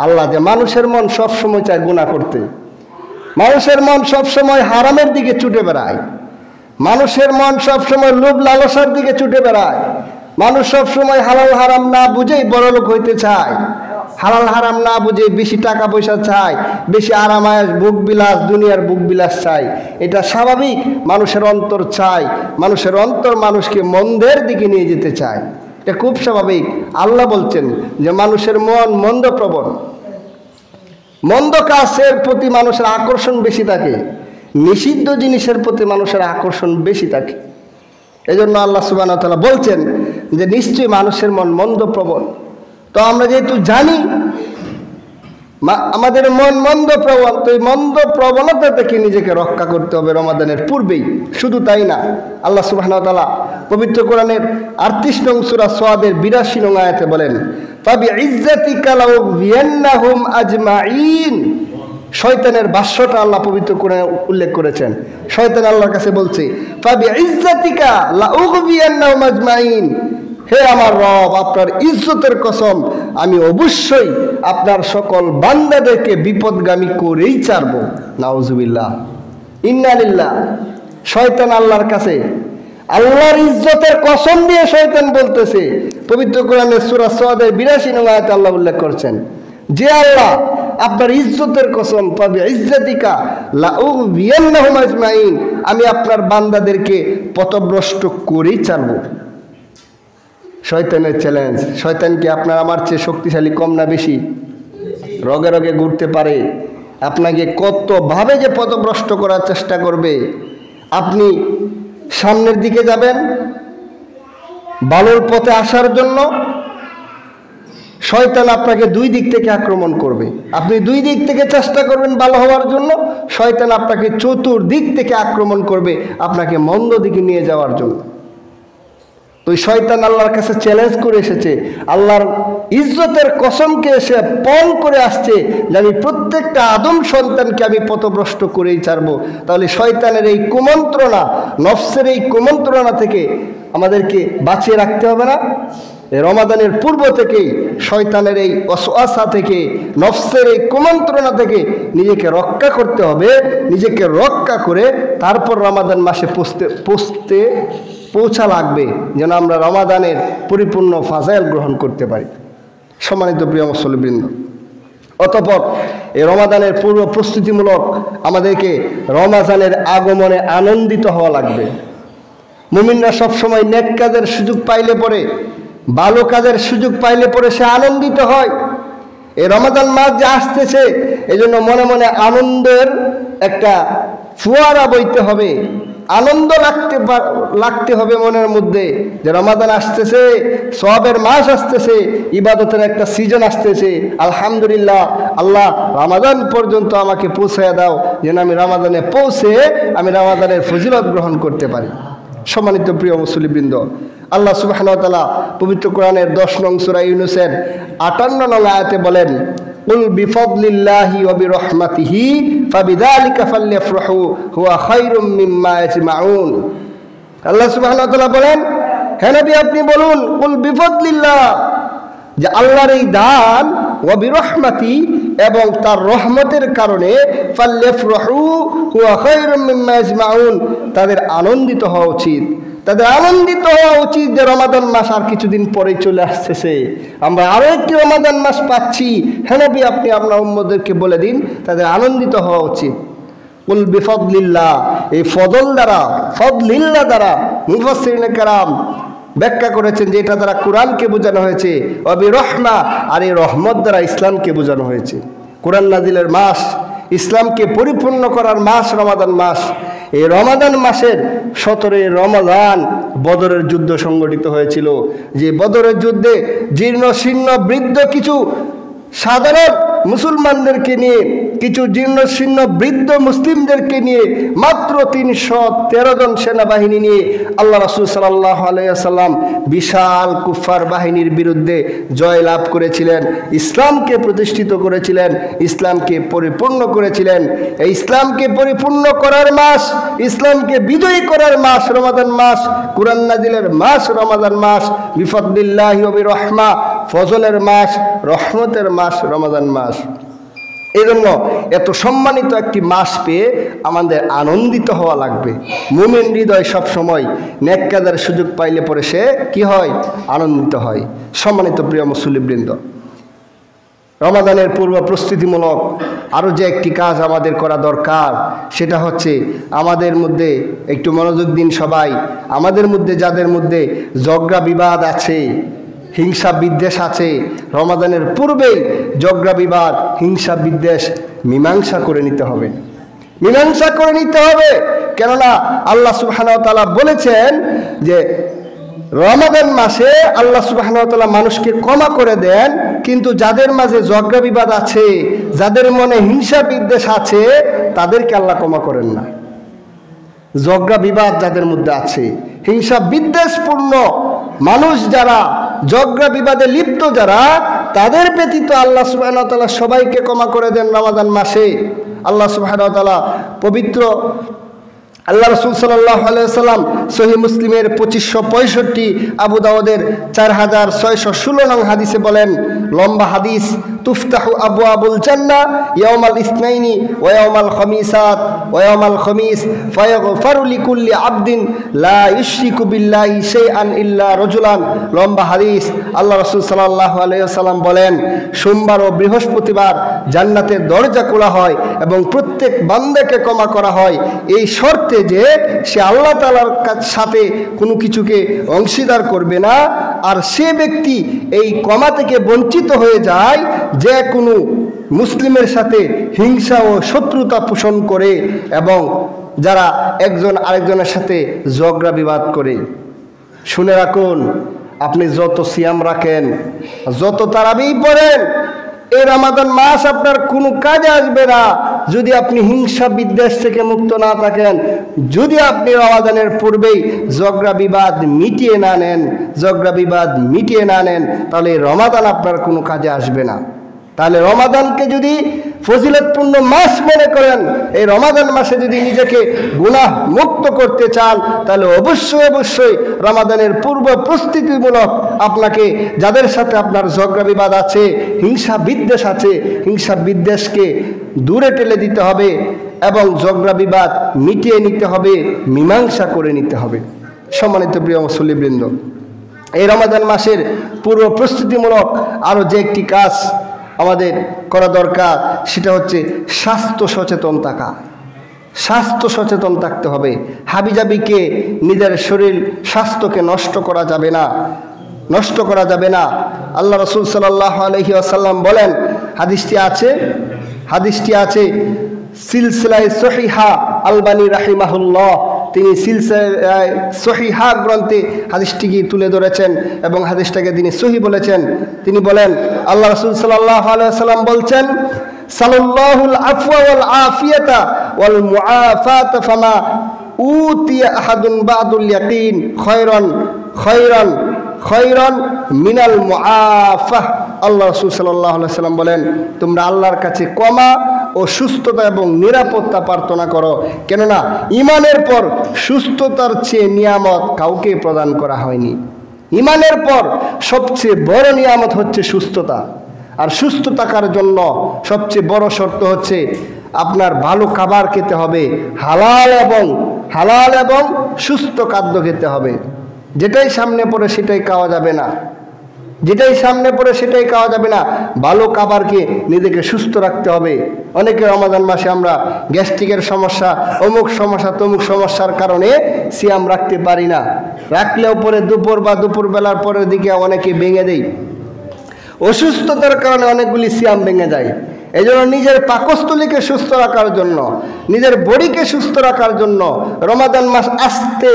আল্লাহ। যে মানুষের মন সবসময় চায় গুনাহ করতে, মানুষের মন সবসময় হারামের দিকে ছুটে বেড়ায়, মানুষের মন সবসময় লোভ লালসার দিকে ছুটে বেড়ায়। মানুষ সবসময় হালাল হারাম না বুঝেই বড়লোক হইতে চায়, হালাল হারাম না বুঝে বেশি টাকা পয়সা চায়, বেশি আরাম আয়েশ ভোগ বিলাস, দুনিয়ার ভোগ বিলাস চায়। এটা স্বাভাবিক, মানুষের অন্তর চায়, মানুষের অন্তর মানুষকে মন্দের দিকে নিয়ে যেতে চায়। এটা খুব স্বাভাবিক। আল্লাহ বলছেন যে মানুষের মন মন্দপ্রবণ, মন্দ কাজের প্রতি মানুষের আকর্ষণ বেশি থাকে, নিষিদ্ধ জিনিসের প্রতি মানুষের আকর্ষণ বেশি থাকে। এজন্য আল্লাহ সুবহানাহু ওয়া তাআলা বলছেন যে নিশ্চয়ই মানুষের মন মন্দপ্রবণ। তো আমরা যেহেতু জানি আমাদের মন মন্দপ্রবণ, তো এই মন্দ প্রবণতা থেকে নিজেকে রক্ষা করতে হবে রমাদানের পূর্বেই। শুধু তাই না, আল্লাহ সুবহানাহু ওয়া তাআলা পবিত্র কোরআনের 38 নং সূরা সাদের 82 নং আয়াতে বলেন, ফাবিইজ্জাতিকা লাউযিয়ান্নাহুম আজমাইন। শয়তানের ভাষ্যটা আল্লাহ পবিত্র কোরআনে উল্লেখ করেছেন। শয়তান আল্লাহর কাছে বলছে, ফাবিইজ্জাতিকা লাউগবিয়ান্নাহুম আজমাইন, হে আমার রব, আপনার ইজ্জতের কসম, আমি অবশ্যই আপনার সকল বান্দাদেরকে বিপদগামী করেই ছাড়ব। নাউজুবিল্লাহ, ইন্না লিল্লাহ। শয়তান আল্লাহর কাছে আল্লাহর ইজ্জতের কসম দিয়ে শয়তান বলতেছে। পবিত্র কোরআনের সূরা সাদের 82 নং আয়াতে আল্লাহ উল্লেখ করছেন যে আল্লাহ আপনার ইজ্জতের কসম, ফাবিইজ্জাতিকা লাউগবিয়ান্নাহুম আজমাইন, আমি আপনার বান্দাদেরকে পথভ্রষ্ট করেই ছাড়ব। শয়তানের চ্যালেঞ্জ। শয়তান কি আপনার আমার চেয়ে শক্তিশালী কম না বেশি? রগে রগে ঘুরতে পারে, আপনাকে কতভাবে যে পথভ্রষ্ট করার চেষ্টা করবে। আপনি সামনের দিকে যাবেন ভালোর পথে আসার জন্য, শয়তান আপনাকে দুই দিক থেকে আক্রমণ করবে। আপনি দুই দিক থেকে চেষ্টা করবেন ভালো হওয়ার জন্য, শয়তান আপনাকে চতুর্দিক থেকে আক্রমণ করবে আপনাকে মন্দ দিকে নিয়ে যাওয়ার জন্য। তো শয়তান আল্লাহর কাছে চ্যালেঞ্জ করে এসেছে, আল্লাহর ইজ্জতের কসমকে এসে পণ করে আসছে যে আমি প্রত্যেকটা আদম সন্তানকে আমি পথভ্রষ্ট করেই ছাড়বো। তাহলে শয়তানের এই কুমন্ত্রণা, নফসের এই কুমন্ত্রণা থেকে আমাদেরকে বাঁচিয়ে রাখতে হবে না? রমাদানের পূর্ব থেকেই শয়তানের এই ওয়াসওয়াসা থেকে, নফসের এই কুমন্ত্রণা থেকে নিজেকে রক্ষা করতে হবে। নিজেকে রক্ষা করে তারপর রমাদান মাসে পৌঁছা লাগবে, যেন আমরা রমাদানের পরিপূর্ণ ফাজাইল গ্রহণ করতে পারি। সম্মানিত প্রিয় মুসল্লিবৃন্দ, অতঃপর এই রমাদানের পূর্ব প্রস্তুতিমূলক আমাদেরকে রমাদানের আগমনে আনন্দিত হওয়া লাগবে। মুমিনরা সবসময় নেক কাজের সুযোগ পাইলে পরে, ভালো কাজের সুযোগ পাইলে পরে সে আনন্দিত হয়। এই রমাদান মাস যে আসতেছে, এই জন্য মনে মনে আনন্দের একটা ফোয়ারা বইতে হবে, আনন্দ লাগতে হবে মনের মধ্যে যে রমাদান আসতেছে, সওয়াবের মাস আসতেছে, ইবাদতের একটা সিজন আসতেছে। আলহামদুলিল্লাহ, আল্লাহ রমাদান পর্যন্ত আমাকে পৌঁছায় দাও, যেন আমি রমাদানে পৌঁছে আমি রমাদানের ফজিলত গ্রহণ করতে পারি। সম্মানিত প্রিয় মুসল্লিবৃন্দ, আল্লাহ সুবহানাহু ওয়া তাআলা পবিত্র কোরআনের 10 নং সূরা ইউনূসের 58 নং আয়াতে বলেন, কুল বিফাদলিল্লাহি ওয়া বিরহমাতিহি ফাবিযালিকা ফালইফরাহু হুয়া খায়রুম মিম্মা ইয়াজমাউন। আল্লাহ সুবহানাহু ওয়া তাআলা বলেন, হে নবী আপনি বলুন, কুল বিফাদলিল্লাহ, যে আল্লাহর এই দান, ওয়া বিরহমাতি, এবং তার রহমতের কারণে, ফালইফরাহু হুয়া খায়রুম মিম্মা ইয়াজমাউন, তাদের আনন্দিত হওয়া উচিত। তাদের আনন্দিত হওয়া উচিত যে রমাদান মাস আর কিছুদিন পরেই চলে আসতেছে, আমরা আরো একটি রমাদান মাস পাচ্ছি। হ্যাঁ নবী আপনি আপনার উম্মতদেরকে বলে দিন, তাদের আনন্দিত হওয়া উচিত। কুল বিফাদলিল্লাহ, এই ফদল দ্বারা, ফদলিল্লাহ দ্বারা মুফাসসিরিনে কেরাম ব্যাখ্যা করেছেন যে এটা দ্বারা কোরআনকে বোঝানো হয়েছে, ওয়া বিরহমা, আর এই রহমত দ্বারা ইসলামকে বোঝানো হয়েছে। কোরআন নাজিলের মাস, ইসলামকে পরিপূর্ণ করার মাস রমাদান মাস। এই রমাদান মাসের 17 রমাদান বদরের যুদ্ধ সংগঠিত হয়েছিল। যে বদরের যুদ্ধে জীর্ণ শীর্ণ বৃদ্ধ কিছু সাধারণ মুসলমানদেরকে নিয়ে, কিছু জীর্ণ শীর্ণ বৃদ্ধ মুসলিমদেরকে নিয়ে, মাত্র 313 জন সেনাবাহিনী নিয়ে আল্লাহ রাসূল সাল্লাল্লাহু আলাইহি ওয়াসাল্লাম বিশাল কুফার বাহিনীর বিরুদ্ধে জয় লাভ করেছিলেন, ইসলামকে প্রতিষ্ঠিত করেছিলেন, ইসলামকে পরিপূর্ণ করেছিলেন। এই ইসলামকে পরিপূর্ণ করার মাস, ইসলামকে বিজয়ী করার মাস রমাদান মাস, কুরআন নাজিলের মাস রমাদান মাস, বিফাদলিল্লাহি ওয়া বিরহমা, ফজলের মাস, রহমতের মাস রমাদান মাস। এই জন্য এত সম্মানিত একটি মাস পেয়ে আমাদের আনন্দিত হওয়া লাগবে। মুমিন হৃদয় সবসময় নেক কাজের সুযোগ পাইলে পরে সে কি হয়? আনন্দিত হয়। সম্মানিত প্রিয় মুসল্লিবৃন্দ, রমাদানের পূর্ব প্রস্তুতিমূলক আরও যে একটি কাজ আমাদের করা দরকার, সেটা হচ্ছে আমাদের মধ্যে একটু মনোযোগ দিন সবাই। আমাদের মধ্যে যাদের মধ্যে ঝগড়া বিবাদ আছে, হিংসা বিদ্বেষ আছে, রমাদানের পূর্বেই ঝগড়া বিবাদ, হিংসা বিদ্বেষ মীমাংসা করে নিতে হবে, মীমাংসা করে নিতে হবে। কেননা আল্লাহ সুবহানাহু ওয়া তাআলা বলেছেন যে রমাদান মাসে আল্লাহ সুবহানাহু ওয়া তাআলা মানুষকে ক্ষমা করে দেন, কিন্তু যাদের মাঝে ঝগড়া বিবাদ আছে, যাদের মনে হিংসা বিদ্বেষ আছে, তাদেরকে আল্লাহ ক্ষমা করেন না। ঝগড়া বিবাদ যাদের মধ্যে আছে, হিংসা বিদ্বেষপূর্ণ মানুষ যারা, ঝগড়া বিবাদে লিপ্ত যারা, তাদের ব্যতীত আল্লাহ সুবহানাহু ওয়া তাআলা সবাইকে ক্ষমা করে দেন রমাদান মাসে। আল্লাহ সুবহানাহু ওয়া তাআলা পবিত্র আল্লাহ রাসূল সাল্লাল্লাহু আলাইহি ওয়াসাল্লাম সহিহ মুসলিমের 2565, আবু দাউদের 4616 নং হাদিসে বলেন, লম্বা হাদিস, তুফতাহু আবওয়াবুল জান্নাহ ইয়াউমাল ইসনাইনি ওয়া ইয়াউমাল খামিসাত ওয়া ইয়াউমাল খামিস ফায়াগফারু লিকুল্লি আবদিন লা ইউশরিকু বিল্লাহি শাইআন ইল্লা রাজুলান। লম্বা হাদিস। আল্লাহ রাসূল সাল্লাল্লাহু আলাইহি ওয়াসাল্লাম বলেন, সোমবার ও বৃহস্পতিবার জান্নাতের দরজা খোলা হয় এবং প্রত্যেক বান্দাকে ক্ষমা করা হয়, এই শর্তে যে সে আল্লাহ তাআলার সাথে কোনো কিছুকে অংশীদার করবে না। আর সে ব্যক্তি এই ক্ষমা থেকে বঞ্চিত হয়ে যায় যে কোনো মুসলিমের সাথে হিংসা ও শত্রুতা পোষণ করে এবং যারা একজন আরেকজনের সাথে ঝগড়া বিবাদ করে। শুনে রাখুন, আপনি যত সিয়াম রাখেন, যত তারাবি পড়েন, এই রমাদান মাস আপনার কোনো কাজে আসবে না যদি আপনি হিংসা বিদ্বেষ থেকে মুক্ত না থাকেন, যদি আপনি রমাদানের পূর্বেই ঝগড়া বিবাদ মিটিয়ে না নেন, তাহলে রমাদান আপনার কোনো কাজে আসবে না। তাহলে রমাদানকে যদি ফজিলতপূর্ণ মাস মনে করেন, এই রমাদান মাসে যদি নিজেকে গুনাহ মুক্ত করতে চান, তাহলে অবশ্যই রমাদানের পূর্ব প্রস্তুতিমূলক আপনাকে যাদের সাথে আপনার ঝগড়া বিবাদ আছে, হিংসা বিদ্বেষ আছে, হিংসা বিদ্বেষকে দূরে ঠেলে দিতে হবে এবং ঝগড়া বিবাদ মিটিয়ে নিতে হবে, মীমাংসা করে নিতে হবে। সম্মানিত প্রিয় মুসল্লিবৃন্দ, এই রমাদান মাসের পূর্ব প্রস্তুতিমূলক আরও যে একটি কাজ আমাদের করা দরকার, সেটা হচ্ছে স্বাস্থ্য সচেতন থাকতে হবে। হাবিজাবিকে নিজের শরীর স্বাস্থ্যকে নষ্ট করা যাবে না। আল্লাহ রাসূল সাল্লাল্লাহু আলাইহি ওয়াসাল্লাম বলেন, হাদিসটি আছে সিলসিলায়ে সহিহা, আলবানী রাহিমাহুল্লাহ তিনি সিলসিলায়ে সহিহা গ্রন্থে হাদিসটিকে তুলে ধরেছেন এবং হাদিসটাকে তিনি সহিহ বলেছেন। তিনি বলেন, আল্লাহ রাসূল সাল্লাল্লাহু আলাইহি ওয়াসাল্লাম বলছেন, সাল্লাল্লাহুল আফওয়া ওয়াল আফিয়াতা ওয়াল মুআফাতা ফামা উতিয়া আহাদুন বা'দুল ইয়াকিন খায়রান মিনাল মুআফা। আল্লাহ রাসূল সাল্লাল্লাহু আলাইহি ওয়াসাল্লাম বলেন, তোমরা আল্লাহর কাছে ক্ষমা ও সুস্থতা এবং নিরাপত্তা প্রার্থনা করো, কেননা ঈমানের পর সুস্থতার চেয়ে নিয়ামত কাউকে প্রদান করা হয়নি। ঈমানের পর সবচেয়ে বড় নিয়ামত হচ্ছে সুস্থতা। আর সুস্থ থাকার জন্য সবচেয়ে বড় শর্ত হচ্ছে আপনার ভালো খাবার খেতে হবে, হালাল এবং সুস্থ খাদ্য খেতে হবে। যেটাই সামনে পড়ে সেটাই খাওয়া যাবে না। ভালো খাবারকে নিজেকে সুস্থ রাখতে হবে। অনেকে রমাদান মাসে আমরা গ্যাস্ট্রিকের সমস্যা, অমুক সমস্যা তমুক সমস্যার কারণে সিয়াম রাখতে পারি না। রাখলেও পরে দুপুরবেলার পরের দিকে অনেকে ভেঙে দেয়। অসুস্থতার কারণে অনেকগুলি সিয়াম ভেঙে যায়। এই জন্য নিজের পাকস্থলীকে সুস্থ রাখার জন্য, নিজের বডিকে সুস্থ রাখার জন্য রমাদান মাস আসতে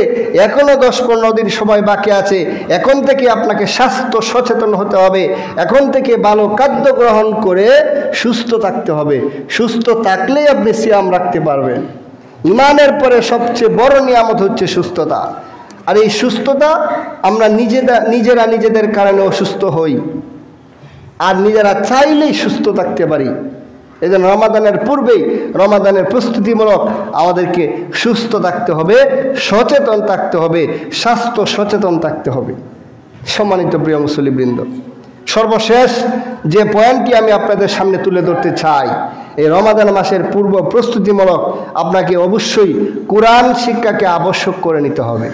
এখনও 10-15 দিন সময় বাকি আছে। এখন থেকে আপনাকে স্বাস্থ্য সচেতন হতে হবে। এখন থেকে ভালো খাদ্য গ্রহণ করে সুস্থ থাকতে হবে। সুস্থ থাকলেই আপনি সিয়াম রাখতে পারবেন। ঈমানের পরে সবচেয়ে বড় নিয়ামত হচ্ছে সুস্থতা। আর এই সুস্থতা আমরা নিজেদের কারণে অসুস্থ হই, আর নিজেরা চাইলেই সুস্থ থাকতে পারি। এই জন্য রমাদানের পূর্বেই রমাদানের প্রস্তুতিমূলক আমাদেরকে সুস্থ থাকতে হবে, সচেতন থাকতে হবে, স্বাস্থ্য সচেতন থাকতে হবে। সম্মানিত প্রিয় মুসল্লিবৃন্দ, সর্বশেষ যে পয়েন্টটি আমি আপনাদের সামনে তুলে ধরতে চাই, এই রমাদান মাসের পূর্ব প্রস্তুতিমূলক আপনাকে অবশ্যই কোরআন শিক্ষাকে আবশ্যক করে নিতে হবে।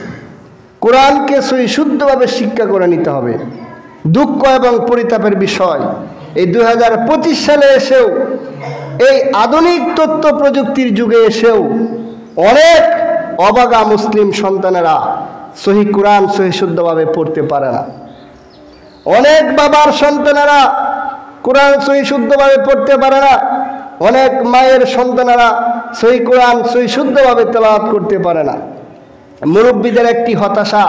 কোরআনকে শুদ্ধভাবে শিক্ষা করে নিতে হবে। দুঃখ এবং পরিতাপের বিষয়, এই 2025 সালে এসেও, এই আধুনিক তথ্য প্রযুক্তির যুগে এসেও অনেক অবাগা মুসলিম সন্তানেরা সহি কোরআন শুদ্ধভাবে পড়তে পারে না। অনেক বাবার সন্তানেরা কোরআন শুদ্ধভাবে পড়তে পারে না। অনেক মায়ের সন্তানেরা সহি কোরআন শুদ্ধভাবে তেলাওয়াত করতে পারে না। মুরব্বীদের একটি হতাশা,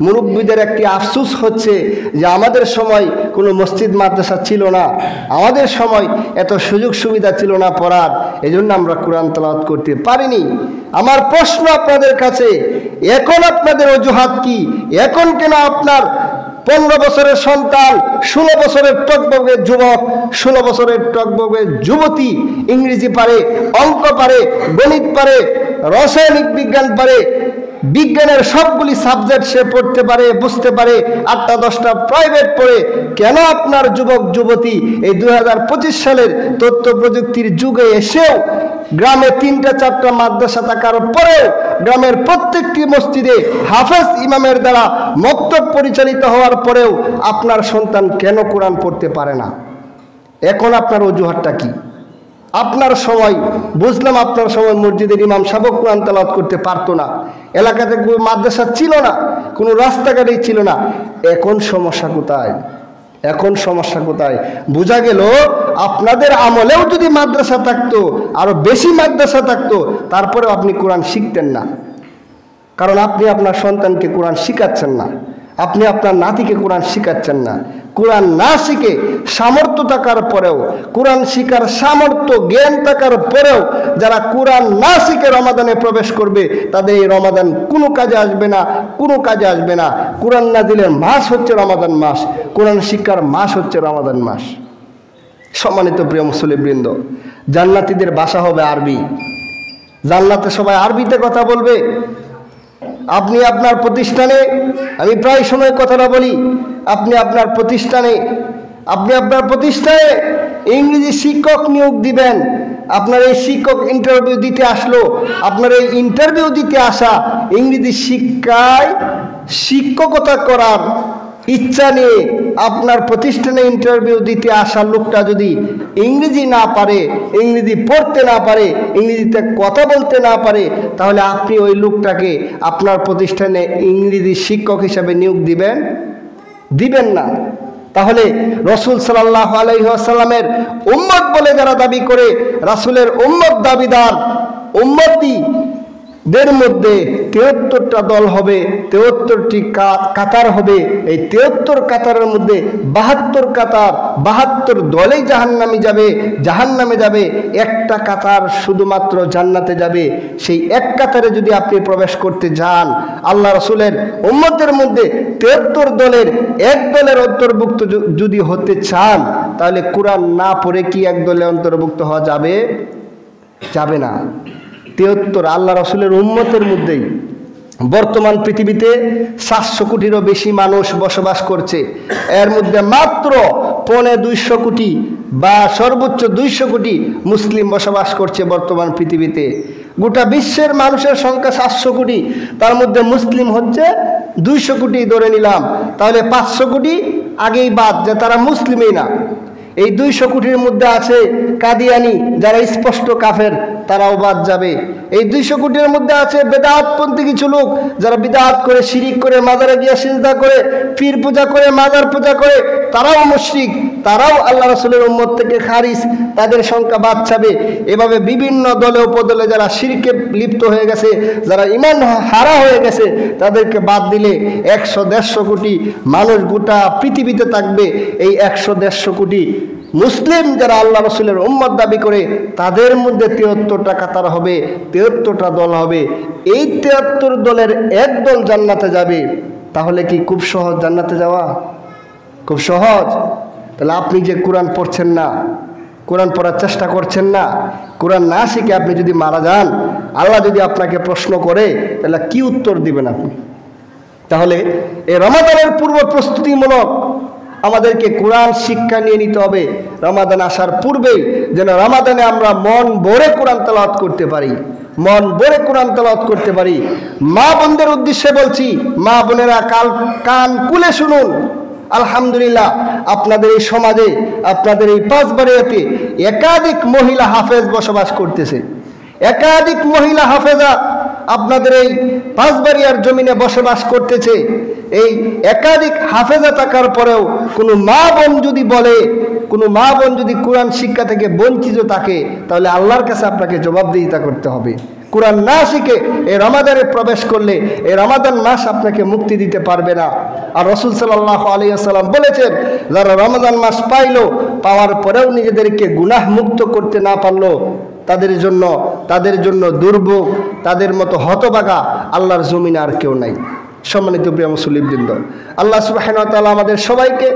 মুরব্বীদের একটি আফসোস হচ্ছে যে আমাদের সময় কোনো মসজিদ মাদ্রাসা ছিল না, আমাদের সময় এত সুযোগ সুবিধা ছিল না পড়ার, এজন্য আমরা কোরআন তেলাওয়াত করতে পারিনি। আমার প্রশ্ন আপনাদের কাছে, এখন আপনাদের অজুহাত কি? এখন কেন আপনার 15 বছরের সন্তান, 16 বছরের টকবগে যুবক, 16 বছরের টকবগে যুবতী ইংরেজি পারে, অঙ্ক পারে, গণিত পারে, রাসায়নিক বিজ্ঞান পারে, বিজ্ঞানের সবগুলি সাবজেক্ট সে পড়তে পারে, বুঝতে পারে, 8টা-10টা প্রাইভেট পড়ে। কেন আপনার যুবক যুবতী এই 2025 সালের তথ্য প্রযুক্তির যুগে এসেও গ্রামে 3টা-4টা মাদ্রাসা থাকার পরেও গ্রামের প্রত্যেকটি মসজিদে হাফেজ ইমামের দ্বারা মক্তব পরিচালিত হওয়ার পরেও আপনার সন্তান কেন কোরআন পড়তে পারে না? এখন আপনার অজুহাতটা কি? আপনার সময় বুঝলাম, আপনার সময় মসজিদের ইমাম সাহেব কোরআন তেলাওয়াত করতে পারতো না, এলাকাতে কোনো মাদ্রাসা ছিল না, কোনো রাস্তাঘাটেই ছিল না। এখন সমস্যা কোথায়? এখন সমস্যা কোথায়? বোঝা গেল আপনাদের আমলেও যদি মাদ্রাসা থাকতো, আরো বেশি মাদ্রাসা থাকতো, তারপরেও আপনি কোরআন শিখতেন না। কারণ আপনি আপনার সন্তানকে কোরআন শিখাচ্ছেন না, আপনি আপনার নাতিকে কোরআন শিখাচ্ছেন না। কোরআন না শিখে সামর্থ্য থাকার পরেও, কোরআন শিখার সামর্থ্য জ্ঞান থাকার পরেও যারা কোরআন না শিখে রমাদানে প্রবেশ করবে, তাদের এই রমাদান কোনো কাজে আসবে না, কোনো কাজে আসবে না। কোরআন নাজিলের মাস হচ্ছে রমাদান মাস, কোরআন শিক্ষার মাস হচ্ছে রমাদান মাস। সম্মানিত প্রিয় মুসল্লিবৃন্দ, জান্নাতীদের ভাষা হবে আরবি, জান্নাতে সবাই আরবিতে কথা বলবে। আপনি আপনার প্রতিষ্ঠানে, আমি প্রায় সময় কথাটা বলি, আপনি আপনার প্রতিষ্ঠানে ইংরেজি শিক্ষক নিয়োগ দিবেন। আপনার এই শিক্ষক ইন্টারভিউ দিতে আসলো, আপনার এই ইন্টারভিউ দিতে আসা ইংরেজি শিক্ষায় শিক্ষকতা করার ইচ্ছা নিয়ে আপনার প্রতিষ্ঠানে ইন্টারভিউ দিতে আসা লোকটা যদি ইংরেজি না পারে, ইংরেজি পড়তে না পারে, ইংরেজিতে কথা বলতে না পারে, তাহলে আপনি ওই লোকটাকে আপনার প্রতিষ্ঠানে ইংরেজি শিক্ষক হিসাবে নিয়োগ দিবেন না। তাহলে রাসূল সাল্লাল্লাহু আলাইহি ওয়াসাল্লামের উম্মত বলে যারা দাবি করে, রাসূলের উম্মত দাবিদার উম্মতীদের মধ্যে 73টা দল হবে, 73টি কাতার হবে। এই 73 কাতারের মধ্যে 72 দলেই জাহান্নামে যাবে। একটা কাতার শুধুমাত্র জান্নাতে যাবে। সেই এক কাতারে যদি আপনি প্রবেশ করতে যান, আল্লাহ রাসূলের উম্মতের মধ্যে 73 দলের এক দলের অন্তর্ভুক্ত যদি হতে চান, তাহলে কোরআন না পড়ে কি এক দলে অন্তর্ভুক্ত হওয়া যাবে না। 73 আল্লাহ রাসূলের উম্মতের মধ্যেই বর্তমান পৃথিবীতে 700 কোটিরও বেশি মানুষ বসবাস করছে। এর মধ্যে মাত্র 250 কোটি বা সর্বোচ্চ 200 কোটি মুসলিম বসবাস করছে বর্তমান পৃথিবীতে। গোটা বিশ্বের মানুষের সংখ্যা 700 কোটি, তার মধ্যে মুসলিম হচ্ছে 200 কোটি ধরে নিলাম, তাহলে 500 কোটি আগেই বাদ, যে তারা মুসলিমই না। এই 200 কোটির মধ্যে আছে কাদিয়ানি, যারা স্পষ্ট কাফের, তারাও বাদ যাবে। এই 200 কোটির মধ্যে আছে বেদাতপন্থী কিছু লোক, যারা বিদআত করে, শিরিক করে, মাজারে গিয়ে সিজদা করে, পীর পূজা করে, মাজার পূজা করে, তারাও মুশরিক, তারাও আল্লাহ রাসূলের উম্মত থেকে খারিজ, তাদের সংখ্যা বাদ যাবে। এভাবে বিভিন্ন দলে উপদলে যারা শিরকে লিপ্ত হয়ে গেছে, যারা ঈমান হারা হয়ে গেছে, তাদেরকে বাদ দিলে 100-150 কোটি মানুষ গোটা পৃথিবীতে থাকবে। এই 100-150 কোটি মুসলিম যারা আল্লাহ রাসূলের উম্মত দাবি করে, তাদের মধ্যে 73টা কাতার হবে, 73টা দল হবে। এই 73 দলের এক দল জান্নাতে যাবে। তাহলে কি খুব সহজ জান্নাতে যাওয়া? খুব সহজ? তাহলে আপনি যে কোরআন পড়ছেন না, কোরআন পড়ার চেষ্টা করছেন না, কোরআন না শিখে আপনি যদি মারা যান, আল্লাহ যদি আপনাকে প্রশ্ন করে, তাহলে কি উত্তর দিবেন আপনি? তাহলে এই রমাদানের পূর্ব প্রস্তুতিমূলক আমাদেরকে কোরআন শিক্ষা নিয়ে নিতে হবে রমাদান আসার পূর্বেই, যেন রমাদানে আমরা মন ভরে কোরআন তেলাওয়াত করতে পারি, মন ভরে কোরআন তেলাওয়াত করতে পারি। মা বোনদের উদ্দেশ্যে বলছি, মা বোনেরা কান খুলে শুনুন। আলহামদুলিল্লাহ, আপনাদের এই সমাজে, আপনাদের এই পাঁচবাড়িয়াতে একাধিক মহিলা হাফেজ বসবাস করতেছে। একাধিক মহিলা হাফেজা আপনাদের এই পাঁচবাড়িয়ার জমিনে বসবাস করতেছে। এই একাধিক হাফেজা থাকার পরেও কোনো মা বোন যদি বলে, কোনো মা বোন যদি কোরআন শিক্ষা থেকে বঞ্চিত থাকে, তাহলে আল্লাহর কাছে আপনাকে জবাবদিহিতা করতে হবে। কোরআন না শিখে এই রমাদানে প্রবেশ করলে এই রমাদান মাস আপনাকে মুক্তি দিতে পারবে না। আর রাসূল সাল্লাল্লাহু আলাইহি ওয়াসাল্লাম বলেছেন, যারা রমাদান মাস পাওয়ার পরেও নিজেদেরকে গুনাহ মুক্ত করতে না পারলো, তাদের জন্য দুর্ভোগ, তাদের মতো হতভাগা আল্লাহর জমিনে আর কেউ নাই। সম্মানিত প্রিয় মুসল্লিবৃন্দ, আল্লাহ সুবহানাহু ওয়া তাআলা আমাদের সবাইকে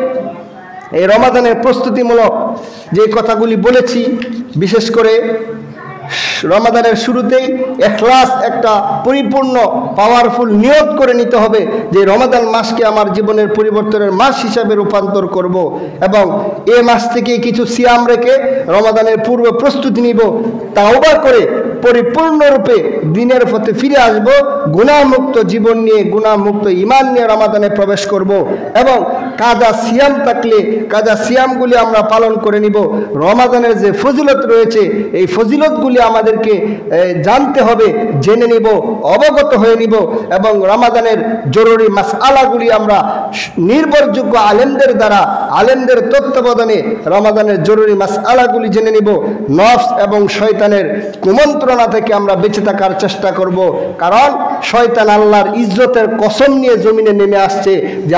এই রমাদানের প্রস্তুতিমূলক যে কথাগুলি বলেছি, বিশেষ করে রমাদানের শুরুতেই ইখলাস একটা পরিপূর্ণ পাওয়ারফুল নিয়ত করে নিতে হবে যে রমাদান মাসকে আমার জীবনের পরিবর্তনের মাস হিসাবে রূপান্তর করব এবং এ মাস থেকে কিছু সিয়াম রেখে রমাদানের পূর্ব প্রস্তুতি নিব, তাওবা করে পরিপূর্ণরূপে দিনের পথে ফিরে আসব, গুনাহমুক্ত জীবন নিয়ে, গুনাহমুক্ত ঈমান নিয়ে রমাদানে প্রবেশ করব এবং কাজা সিয়াম থাকলে কাজা সিয়ামগুলি আমরা পালন করে নিব। রমাদানের যে ফজিলত রয়েছে এই ফজিলতগুলি আমাদেরকে জানতে হবে, জেনে নিব, অবগত হয়ে নিব এবং রমাদানের জরুরি মাসআলাগুলি আমরা নির্ভরযোগ্য আলেমদের দ্বারা, আলেমদের তত্ত্বাবধানে রমাদানের জরুরি মাসআলাগুলি জেনে নিব। নফস এবং শয়তানের কুমন্ত্রণা থেকে আমরা বেঁচে থাকার চেষ্টা করব, কারণ শয়তান আল্লাহর ইজ্জতের কসম নিয়ে জমিনে নেমে আসছে যে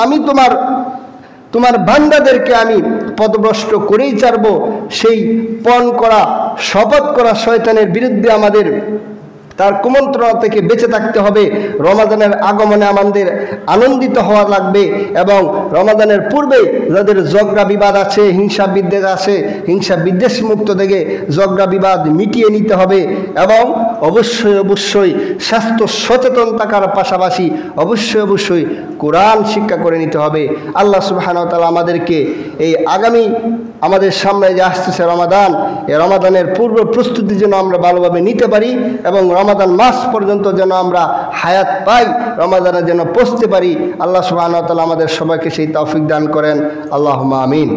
আমি তোমার বান্দাদেরকে আমি পথভ্রষ্ট করেই ছাড়ব। সেই পণ করা, শপথ করা শয়তানের বিরুদ্ধে আমাদের তার কুমন্ত্রণা থেকে বেঁচে থাকতে হবে। রমাদানের আগমনে আমাদের আনন্দিত হওয়া লাগবে এবং রমাদানের পূর্বে যাদের ঝগড়া বিবাদ আছে, হিংসা বিদ্বেষ আছে, হিংসা বিদ্বেষ মুক্ত থেকে ঝগড়া বিবাদ মিটিয়ে নিতে হবে এবং অবশ্যই স্বাস্থ্য সচেতন থাকার পাশাপাশি অবশ্যই কোরআন শিক্ষা করে নিতে হবে। আল্লাহ সুবহানাহু ওয়া তাআলা আমাদেরকে এই আগামী আমাদের সামনে যে আসতেছে রমাদান, এই রমাদানের পূর্ব প্রস্তুতি যেন আমরা ভালোভাবে নিতে পারি এবং রমাদান মাস পর্যন্ত যেন আমরা হায়াত পাই, রমাদানে যেন পৌঁছতে পারি। আল্লাহ সুবহানাহু ওয়া তাআলা আমাদের সবাইকে সেই তৌফিক দান করেন। আল্লাহুম্মা আমিন।